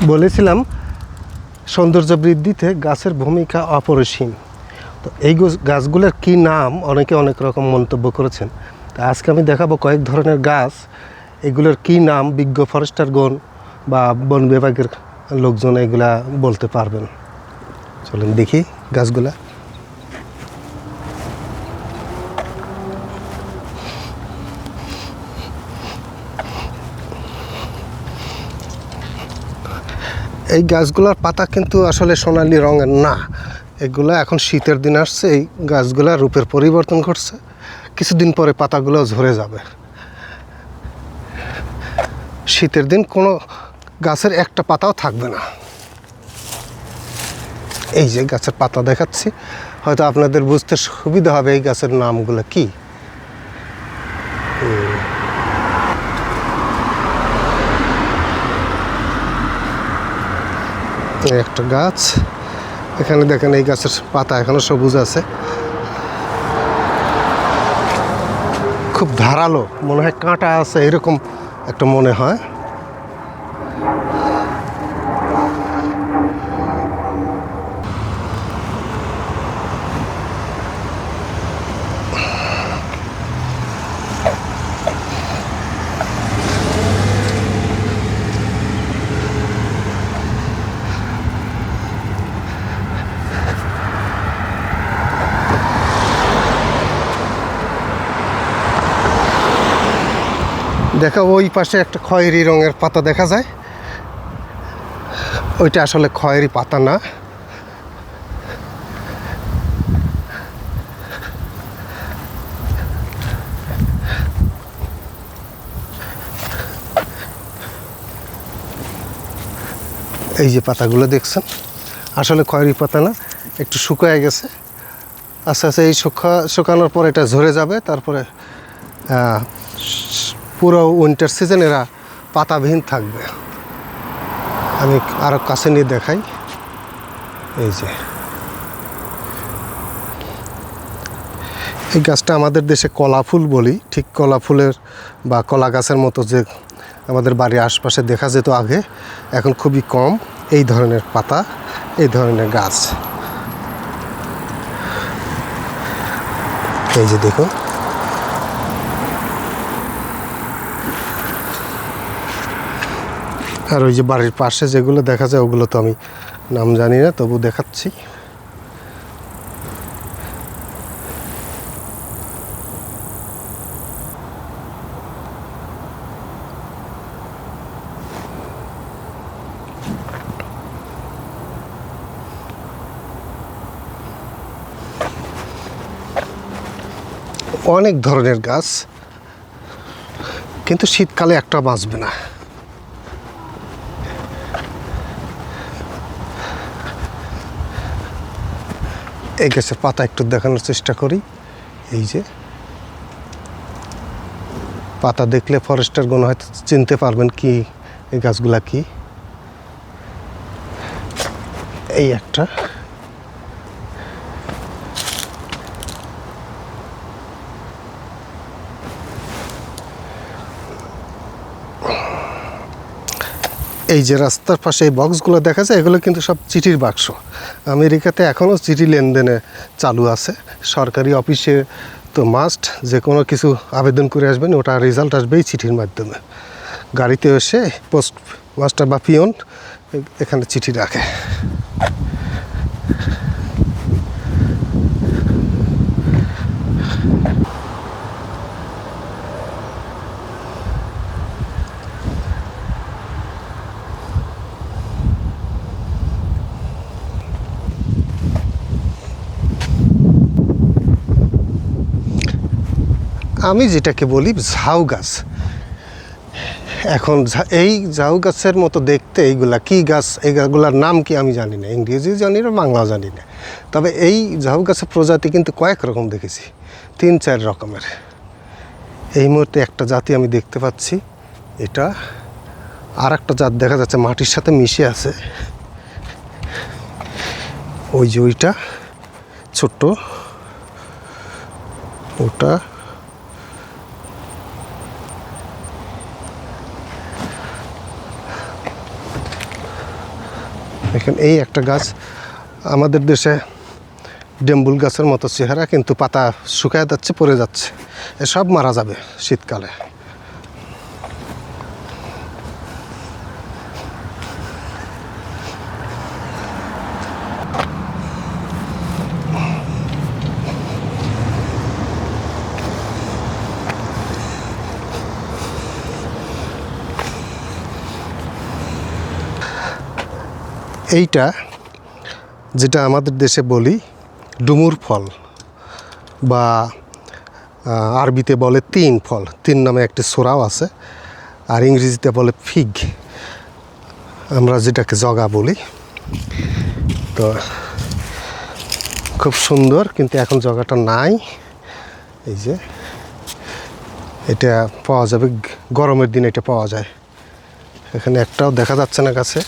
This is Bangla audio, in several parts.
বলেছিলাম সৌন্দর্য বৃদ্ধিতে গাছের ভূমিকা অপরিসীম। তো এই গাছগুলোর কি নাম অনেকে অনেক রকম মন্তব্য করেছেন। তা আজকে আমি দেখাবো কয়েক ধরনের গাছ, এগুলোর কি নাম বিজ্ঞ ফরেস্টারগণ বা বন বিভাগের লোকজন এগুলা বলতে পারবেন। চলেন দেখি গাছগুলা। এই গাছগুলোর পাতা কিন্তু আসলে সোনালি রঙের না, এগুলো এখন শীতের দিন আসছে, এই গাছগুলা রূপের পরিবর্তন ঘটছে, কিছুদিন পরে পাতাগুলো ঝরে যাবে। শীতের দিন কোনো গাছের একটা পাতাও থাকবে না। এই যে গাছের পাতা দেখাচ্ছি, হয়তো আপনাদের বুঝতে সুবিধা হবে এই গাছের নামগুলো কি। একটা গাছ, এখানে দেখেন এই গাছের পাতা এখনো সবুজ আছে, খুব ধারালো, মনে হয় কাঁটা আছে এরকম একটা মনে হয়। দেখা ওই পাশে একটা খয়েরি রঙের পাতা দেখা যায়, ওইটা আসলে খয়েরি পাতা না। এই যে পাতাগুলো দেখছেন, আসলে খয়েরি পাতা না, একটু শুকায় গেছে। আস্তে আস্তে এই শুকানোর পর এটা ঝরে যাবে, তারপরে পুরো উইন্টার সিজন এরা পাতাবিহীন থাকবে। আমি আরও কাছে নিয়ে দেখাই। এই যে এই গাছটা আমাদের দেশে কলা ফুল বলি, ঠিক কলা ফুলের বা কলা গাছের মতো যে আমাদের বাড়ির আশপাশে দেখা যেত আগে, এখন খুবই কম এই ধরনের পাতা, এই ধরনের গাছ। এই যে দেখুন, আর ওই যে বাড়ির পাশে যেগুলো দেখা যায় ওগুলো তো আমি নাম জানি না, তবু দেখাচ্ছি। অনেক ধরনের গাছ, কিন্তু শীতকালে একটা বাঁচবে না। এই গাছের পাতা একটু দেখানোর চেষ্টা করি। এই যে পাতা দেখলে ফরেস্টারগণ হয়তো চিনতে পারবেন কি এই গাছগুলা কি। এই একটা, এই যে রাস্তার পাশে এই বক্সগুলো দেখা যায়, এগুলো কিন্তু সব চিঠির বাক্স। আমেরিকাতে এখনও চিঠি লেনদেনে চালু আছে। সরকারি অফিসে তো মাস্ট যে কোনো কিছু আবেদন করে আসবেন, ওটা রেজাল্ট আসবেই চিঠির মাধ্যমে। গাড়িতে এসে পোস্ট মাস্টার বা পিয়ন এখানে চিঠি রাখে। আমি যেটাকে বলি ঝাউ গাছ। এখন এই ঝাউ গাছের মতো দেখতে এইগুলা কি গাছ, এই গাছগুলার নাম কি আমি জানি না, ইংরেজি জানি না, বাংলাও জানি না। তবে এই ঝাউ গাছের প্রজাতি কিন্তু কয়েক রকম দেখেছি, 3-4 রকমের। এই মুহূর্তে একটা জাতি আমি দেখতে পাচ্ছি, এটা আর একটা জাত দেখা যাচ্ছে মাটির সাথে মিশে আছে। ওই যে ওইটা ছোট্ট, ওটা এখন এই একটা গাছ, আমাদের দেশে ডেম্বুল গাছের মতো চেহারা, কিন্তু পাতা শুকায় যাচ্ছে, পড়ে যাচ্ছে, এসব মারা যাবে শীতকালে। এইটা যেটা আমাদের দেশে বলি ডুমুর ফল, বা আরবিতে বলে তিন ফল, তিন নামে একটি সোরাও আছে, আর ইংরেজিতে বলে ফিগ, আমরা যেটাকে জগা বলি। তো খুব সুন্দর, কিন্তু এখন জগাটা নাই। এই যে এটা পাওয়া যাবে গরমের দিনে, এটা পাওয়া যায়। এখানে একটাও দেখা যাচ্ছে না গাছে।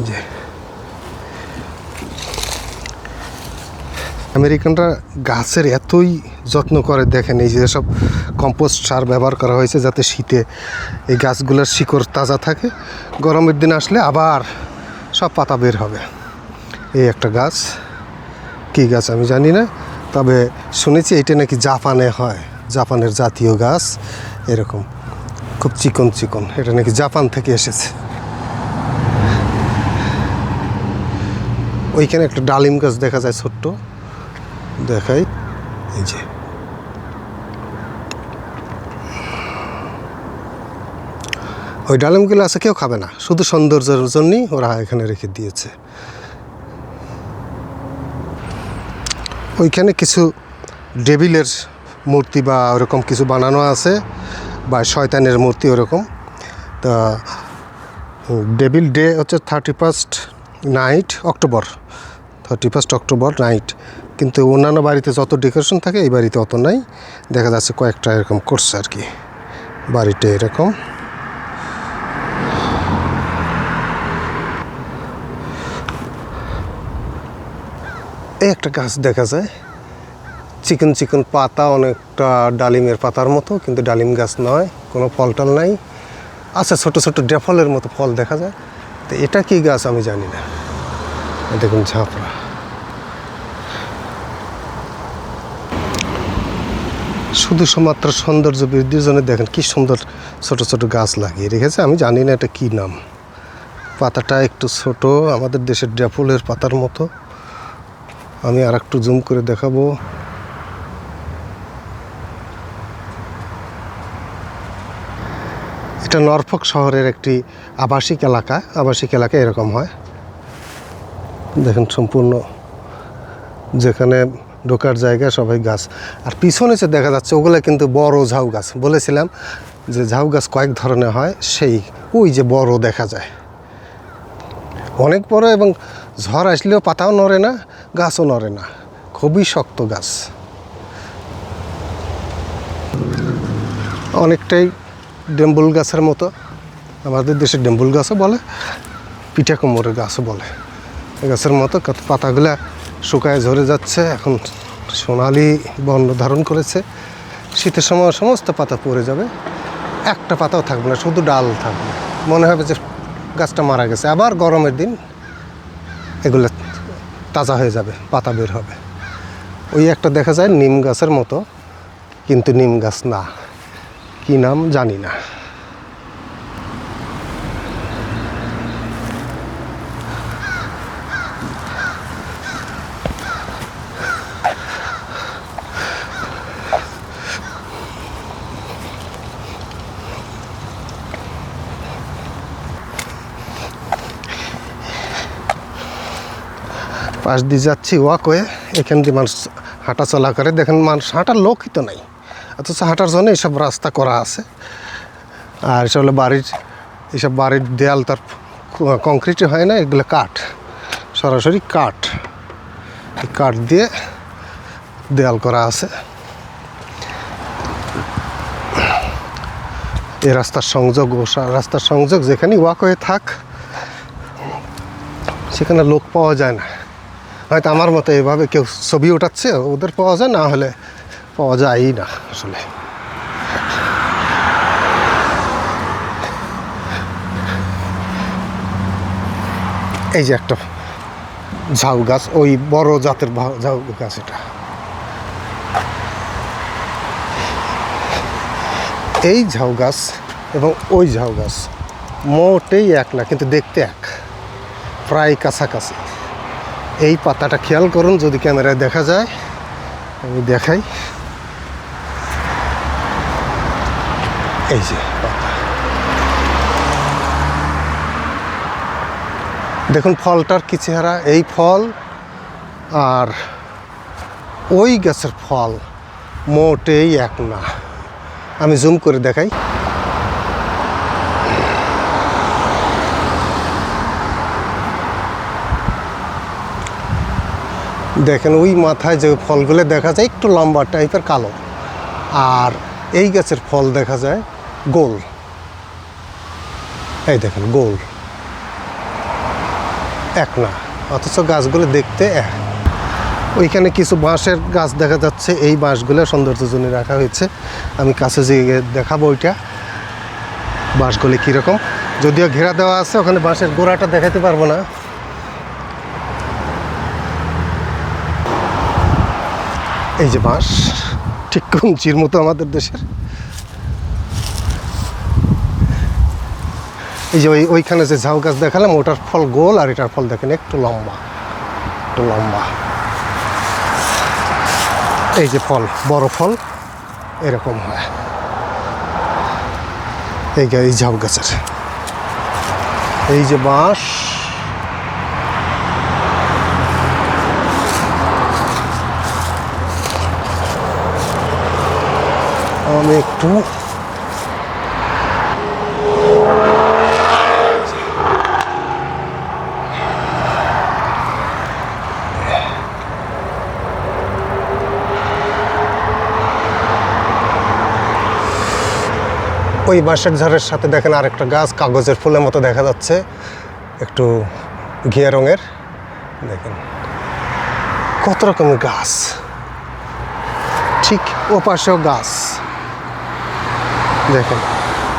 যে আমেরিকানরা গাছের এতই যত্ন করে, দেখেন এই যে সব কম্পোস্ট সার ব্যবহার করা হয়েছে যাতে শীতে এই গাছগুলোর শিকড় তাজা থাকে, গরমের দিন আসলে আবার সব পাতা বের হবে। এই একটা গাছ, কী গাছ আমি জানি না, তবে শুনেছি এটা নাকি জাপানে হয়, জাপানের জাতীয় গাছ, এরকম খুব চিকন চিকন, এটা নাকি জাপান থেকে এসেছে। ওইখানে একটা ডালিম গাছ দেখা যায়, ছোট্ট দেখাই, এই যে ওই ডালিমগুলো আছে, কেউ খাবে না, শুধু সৌন্দর্যের জন্যই ওরা এখানে রেখে দিয়েছে। ওইখানে কিছু ডেভিলের মূর্তি বা ওরকম কিছু বানানো আছে, বা শয়তানের মূর্তি ওরকম। তা ডেভিল ডে হচ্ছে 31 নাইট অক্টোবর, 31 অক্টোবর নাইট, কিন্তু অন্যান্য বাড়িতে যত ডেকোরেশন থাকে এই বাড়িতে অত নাই, দেখা যাচ্ছে কয়েকটা এরকম করছে আর কি, বাড়িটা এরকম। এই একটা গাছ দেখা যায়, চিকন চিকন পাতা, অনেকটা ডালিমের পাতার মতো, কিন্তু ডালিম গাছ নয়, কোনো ফল টল নাই, আচ্ছা ছোট ছোট ডেফলের মতো ফল দেখা যায়। তো এটা কি গাছ আমি জানি না। দেখুন ঝাঁপড়া, শুধু মাত্র সৌন্দর্য বৃদ্ধির জন্য দেখেন কি সুন্দর ছোট ছোট গাছ লাগিয়ে রেখেছে। আমি জানি না এটা কি নাম, পাতাটা একটু ছোট, আমাদের দেশের ডেফলের পাতার মতো। আমি আর একটু জুম করে দেখাবো। এটা নরফক শহরের একটি আবাসিক এলাকা, আবাসিক এলাকা এরকম হয়, দেখেন সম্পূর্ণ যেখানে ঢোকার জায়গা সবাই গাছ। আর পিছনে যে দেখা যাচ্ছে ওগুলো কিন্তু বড় ঝাউ গাছ, বলেছিলাম যে ঝাউ গাছ কয়েক ধরনের হয়, সেই ওই যে বড় দেখা যায়, অনেক বড়, এবং ঝড় আসলেও পাতাও নড়ে না, গাছও নড়ে না, খুবই শক্ত গাছ। অনেকটাই ডেম্বুল গাছের মতো, আমাদের দেশে ডেম্বুল গাছও বলে, পিঠা কোমরের গাছও বলে, এই গাছের মতো পাতাগুলা শুকায় ঝরে যাচ্ছে, এখন সোনালি বর্ণ ধারণ করেছে। শীতের সময় সমস্ত পাতা পড়ে যাবে, একটা পাতাও থাকবে না, শুধু ডাল থাকবে, মনে হবে যে গাছটা মারা গেছে। আবার গরমের দিন এগুলো তাজা হয়ে যাবে, পাতা বের হবে। ওই একটা দেখা যায় নিম গাছের মতো, কিন্তু নিম গাছ না, কি নাম জানি না। পাশ দিয়ে যাচ্ছি ওয়াক হয়ে, এখান দিয়ে মানুষ হাঁটা চলা করে, দেখেন মানুষ হাঁটার লোকই তো নেই, অথচ হাঁটার জন্য এইসব রাস্তা করা আছে। আর এসব হলো বাড়ির, এইসব বাড়ির দেয়াল তার কংক্রিটে হয় না, এগুলো কাঠ, সরাসরি কাঠ, কাঠ দিয়ে দেয়াল করা আছে। এই রাস্তার সংযোগ, ও রাস্তার সংযোগ যেখানে ওয়াক হয়ে থাক, সেখানে লোক পাওয়া যায় না। হয়তো আমার মতো এভাবে কেউ ছবি ওঠাচ্ছে, ওদের পাওয়া যায়, না হলে পাওয়া যায়ই না আসলে। এই যে একটা ঝাউ গাছ, ওই বড় জাতের ঝাউ গাছ এটা। এই ঝাউ গাছ এবং ওই ঝাউ গাছ মোটেই এক না, কিন্তু দেখতে এক, প্রায় কাছাকাছি। এই পাতাটা খেয়াল করুন, যদি ক্যামেরায় দেখা যায় আমি দেখাই। এই যে পাতা, দেখুন ফলটার কি চেহারা। এই ফল আর ওই গাছের ফল মোটেই এক না। আমি জুম করে দেখাই। দেখেন ওই মাথায় যে ফলগুলো দেখা যায় একটু লম্বা টাইপের কালো, আর এই গাছের ফল দেখা যায় গোল। এই দেখেন গোল, এক না, অথচ গাছগুলো দেখতে এক। ওইখানে কিছু বাঁশের গাছ দেখা যাচ্ছে, এই বাঁশগুলো সৌন্দর্যের জন্য রাখা হয়েছে। আমি কাছে যেয়ে দেখাবো ওইটা বাঁশগুলি কীরকম। যদিও ঘেরা দেওয়া আছে, ওখানে বাঁশের গোড়াটা দেখাতে পারবো না। এই যে বাঁশ, ঠিক কঞ্চির মতো আমাদের দেশের। এই যে ওইখানে যে ঝাউ গাছ দেখালাম, ওটার ফল গোল, আর এটার ফল দেখেন একটু লম্বা, একটু লম্বা। এই যে ফল, বড় ফল এরকম হয় এই ঝাউ গাছের। এই যে বাঁশ, আমি একটু ওই বাঁশের ঝাড়ের সাথে দেখেন আরেকটা গাছ, কাগজের ফুলের মতো দেখা যাচ্ছে, একটু ঘিয়া রঙের। দেখেন কত রকমের গাছ, ঠিক ও পাশেও গাছ। দেখেন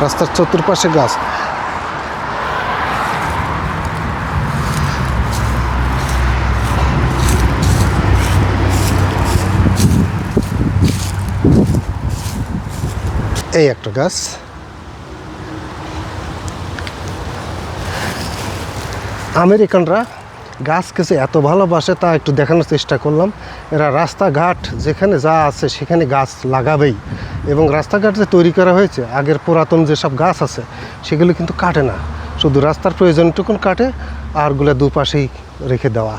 রাস্তার চতুর্পাশে গাছ। এই একটা গাছ। আমেরিকানরা গাছ কিছু এত ভালোবাসে, তা একটু দেখানোর চেষ্টা করলাম। এরা রাস্তাঘাট যেখানে যা আছে সেখানে গাছ লাগাবেই, এবং রাস্তাঘাট যে তৈরি করা হয়েছে আগের পুরাতন যেসব গাছ আছে সেগুলো কিন্তু কাটে না, শুধু রাস্তার প্রয়োজনটুকুন কাটে, আরগুলো দুপাশেই রেখে দেওয়া।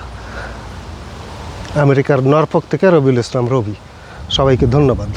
আমেরিকার নরফক থেকে রবিউল ইসলাম রবি, সবাইকে ধন্যবাদ।